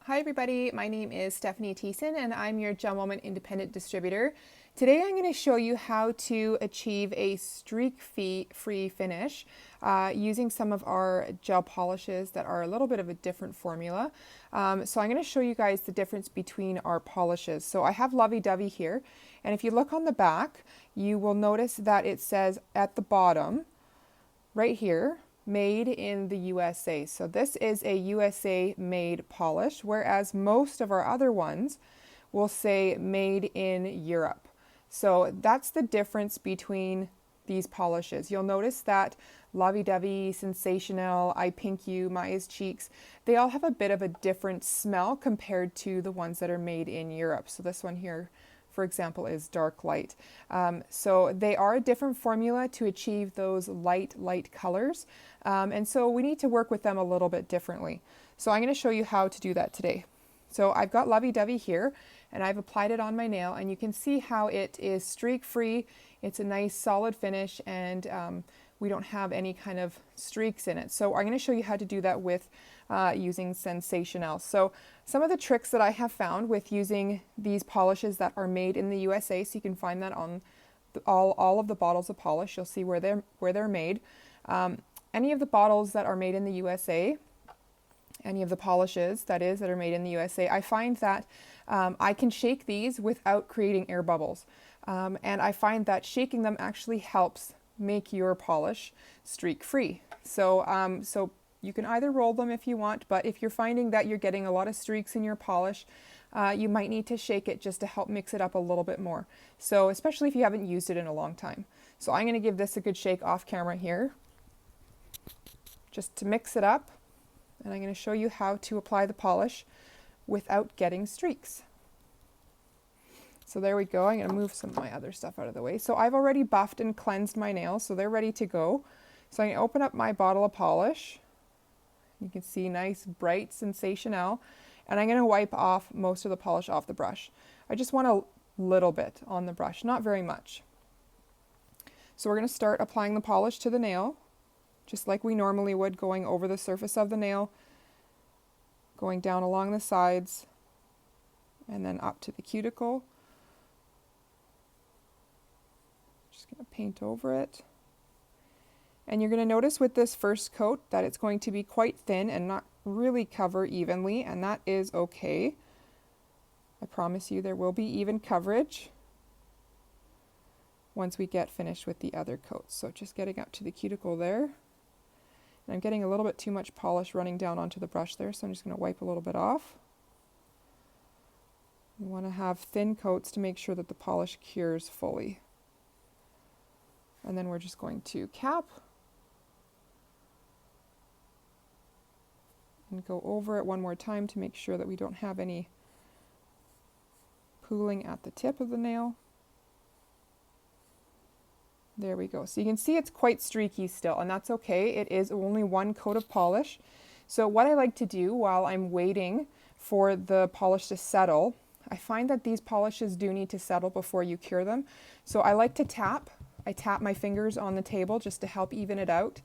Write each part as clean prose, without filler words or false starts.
Hi everybody, my name is Stephanie Thiessen and I'm your GelMoment independent distributor. Today I'm going to show you how to achieve a streak-free finish using some of our gel polishes that are a little bit of a different formula. So I'm going to show you guys the difference between our polishes. So I have Lovey Dovey here, and if you look on the back, you will notice that it says at the bottom, right here, made in the USA. So this is a USA made polish, whereas most of our other ones will say made in Europe. So that's the difference between these polishes. You'll notice that Lovey Dovey, Sensational, I Pink You, Maya's Cheeks, they all have a bit of a different smell compared to the ones that are made in Europe. So this one here, for example, is Dark Light. So they are a different formula to achieve those light colors. And so we need to work with them a little bit differently. So I'm going to show you how to do that today. So I've got Lovey Dovey here, and I've applied it on my nail, and you can see how it is streak-free. It's a nice solid finish, and we don't have any kind of streaks in it. So I'm going to show you how to do that with using Sensational. So some of the tricks that I have found with using these polishes that are made in the USA, so you can find that on all of the bottles of polish, you'll see where they're made. Any of the bottles that are made in the USA, any of the polishes that are made in the USA, I find that I can shake these without creating air bubbles. And I find that shaking them actually helps make your polish streak free. So, so you can either roll them if you want, but if you're finding that you're getting a lot of streaks in your polish, you might need to shake it just to help mix it up a little bit more. So especially if you haven't used it in a long time. So I'm going to give this a good shake off camera here, just to mix it up. And I'm going to show you how to apply the polish without getting streaks. So there we go. I'm going to move some of my other stuff out of the way. So I've already buffed and cleansed my nails, so they're ready to go. So I'm going to open up my bottle of polish. You can see nice, bright Sensational. And I'm going to wipe off most of the polish off the brush. I just want a little bit on the brush, not very much. So we're going to start applying the polish to the nail, just like we normally would, going over the surface of the nail, going down along the sides, and then up to the cuticle. Just going to paint over it. And you're going to notice with this first coat that it's going to be quite thin and not really cover evenly, and that is okay. I promise you there will be even coverage once we get finished with the other coats. So just getting up to the cuticle there. And I'm getting a little bit too much polish running down onto the brush there, so I'm just going to wipe a little bit off. You want to have thin coats to make sure that the polish cures fully. And then we're just going to cap and go over it one more time to make sure that we don't have any pooling at the tip of the nail. There we go. So you can see it's quite streaky still, and that's okay. It is only one coat of polish. So what I like to do while I'm waiting for the polish to settle, I find that these polishes do need to settle before you cure them. So I like to tap. I tap my fingers on the table just to help even it out.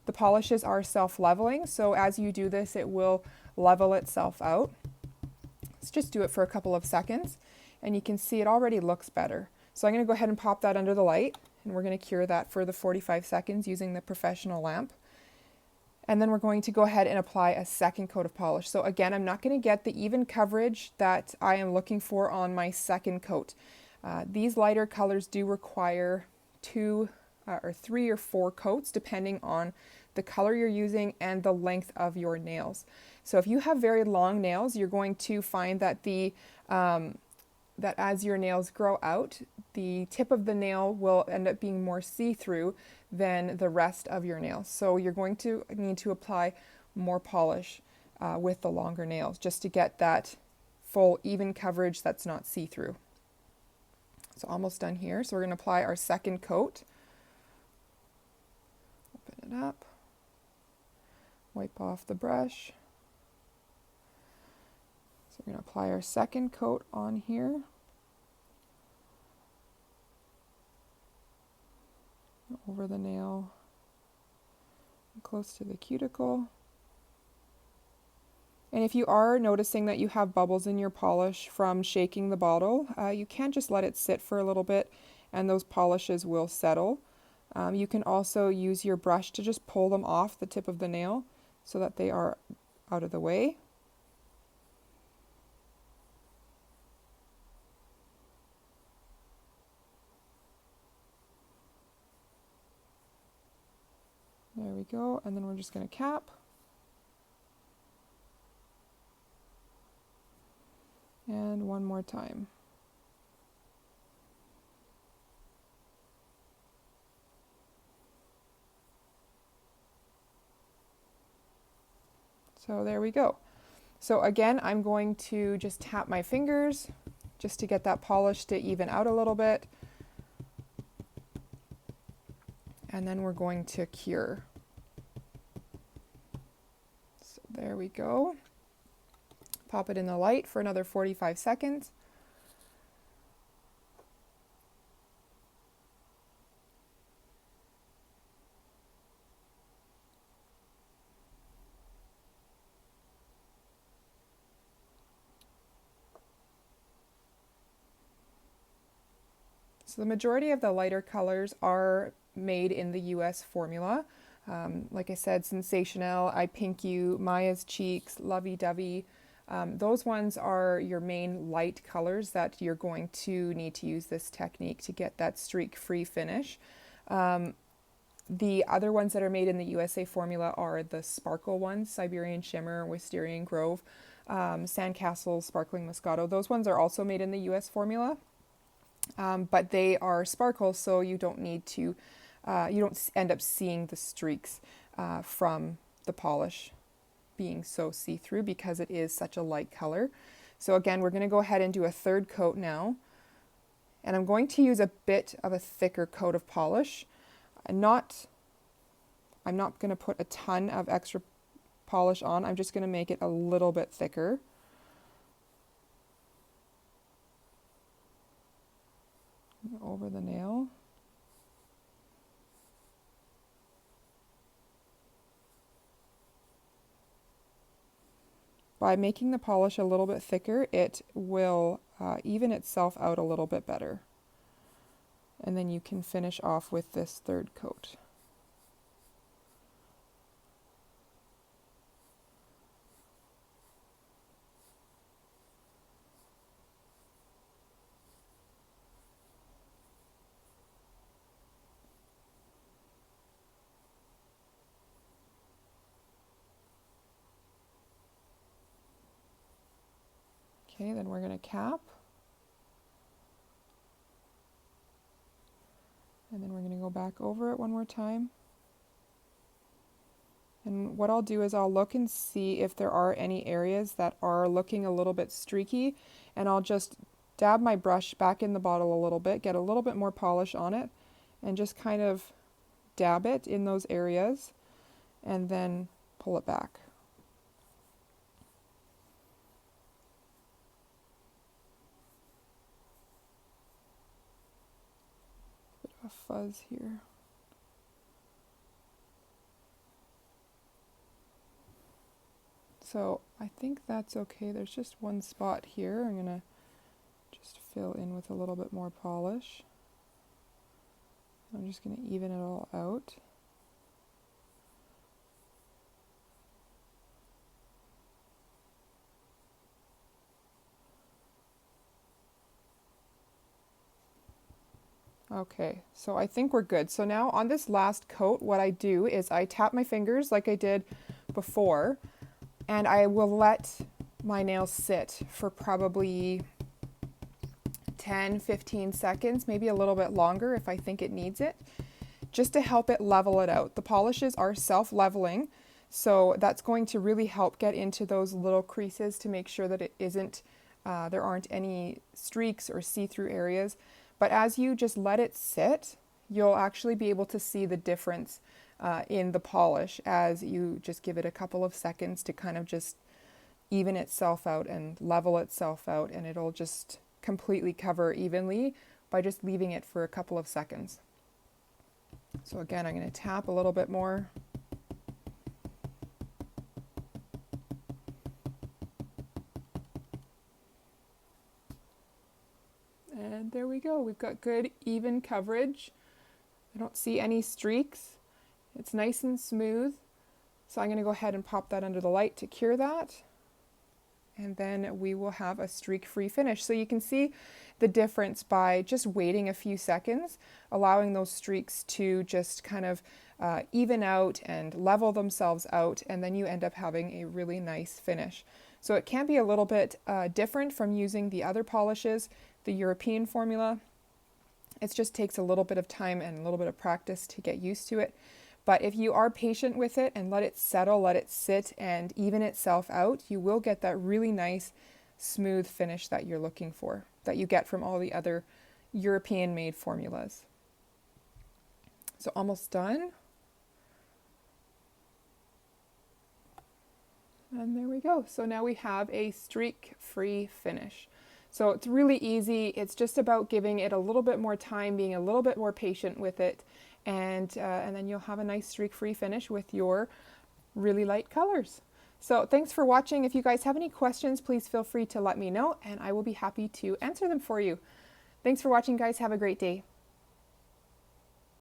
The polishes are self-leveling, so as you do this, it will level itself out. Let's just do it for a couple of seconds, and you can see it already looks better. So I'm going to go ahead and pop that under the light, and we're going to cure that for the 45 seconds using the professional lamp. And then we're going to go ahead and apply a second coat of polish. So again, I'm not going to get the even coverage that I am looking for on my second coat. These lighter colors do require 2 or 3 or 4 coats depending on the color you're using and the length of your nails. So if you have very long nails, you're going to find that that as your nails grow out, the tip of the nail will end up being more see-through than the rest of your nails. So you're going to need to apply more polish with the longer nails just to get that full even coverage that's not see-through. So almost done here. So we're going to apply our second coat. Open it up. Wipe off the brush. So we're going to apply our second coat on here. Over the nail, close to the cuticle. And if you are noticing that you have bubbles in your polish from shaking the bottle, you can just let it sit for a little bit and those polishes will settle. You can also use your brush to just pull them off the tip of the nail so that they are out of the way. There we go, and then we're just going to cap. And one more time. So there we go. So again, I'm going to just tap my fingers just to get that polish to even out a little bit. And then we're going to cure. So there we go. Pop it in the light for another 45 seconds. So the majority of the lighter colors are made in the US formula. Like I said, Sensational, I Pink You, Maya's Cheeks, Lovey Dovey. Those ones are your main light colors that you're going to need to use this technique to get that streak-free finish. The other ones that are made in the USA formula are the sparkle ones, Siberian Shimmer, Wisterian Grove, Sandcastle, Sparkling Moscato. Those ones are also made in the US formula. But they are sparkles, so you don't need to, you don't end up seeing the streaks from the polish being so see-through because it is such a light color. So again, we're going to go ahead and do a third coat now. And I'm going to use a bit of a thicker coat of polish. I'm not going to put a ton of extra polish on. I'm just going to make it a little bit thicker. Over the nail. By making the polish a little bit thicker, it will even itself out a little bit better. And then you can finish off with this third coat. Okay, then we're going to cap. And then we're going to go back over it one more time. And what I'll do is I'll look and see if there are any areas that are looking a little bit streaky, and I'll just dab my brush back in the bottle a little bit, get a little bit more polish on it, and just kind of dab it in those areas, and then pull it back. Bit of a fuzz here. So I think that's okay. There's just one spot here. I'm gonna just fill in with a little bit more polish. I'm just gonna even it all out. Okay, so I think we're good. So now on this last coat, what I do is I tap my fingers like I did before, and I will let my nails sit for probably 10-15 seconds, maybe a little bit longer if I think it needs it, just to help it level it out. The polishes are self-leveling, so that's going to really help get into those little creases to make sure that it isn't, there aren't any streaks or see-through areas. But as you just let it sit, you'll actually be able to see the difference in the polish as you just give it a couple of seconds to kind of just even itself out and level itself out, and it'll just completely cover evenly by just leaving it for a couple of seconds. So again, I'm going to tap a little bit more. there we go. We've got good even coverage. I don't see any streaks. It's nice and smooth. So I'm going to go ahead and pop that under the light to cure that. And then we will have a streak-free finish. So you can see the difference by just waiting a few seconds, allowing those streaks to just kind of even out and level themselves out, and then you end up having a really nice finish. So it can be a little bit different from using the other polishes, the European formula. It just takes a little bit of time and a little bit of practice to get used to it. But if you are patient with it and let it settle, let it sit and even itself out, you will get that really nice, smooth finish that you're looking for, that you get from all the other European-made formulas. So almost done. And there we go. So now we have a streak-free finish. So it's really easy. It's just about giving it a little bit more time, being a little bit more patient with it, and then you'll have a nice streak-free finish with your really light colors. So thanks for watching. If you guys have any questions, please feel free to let me know, and I will be happy to answer them for you. Thanks for watching, guys. Have a great day.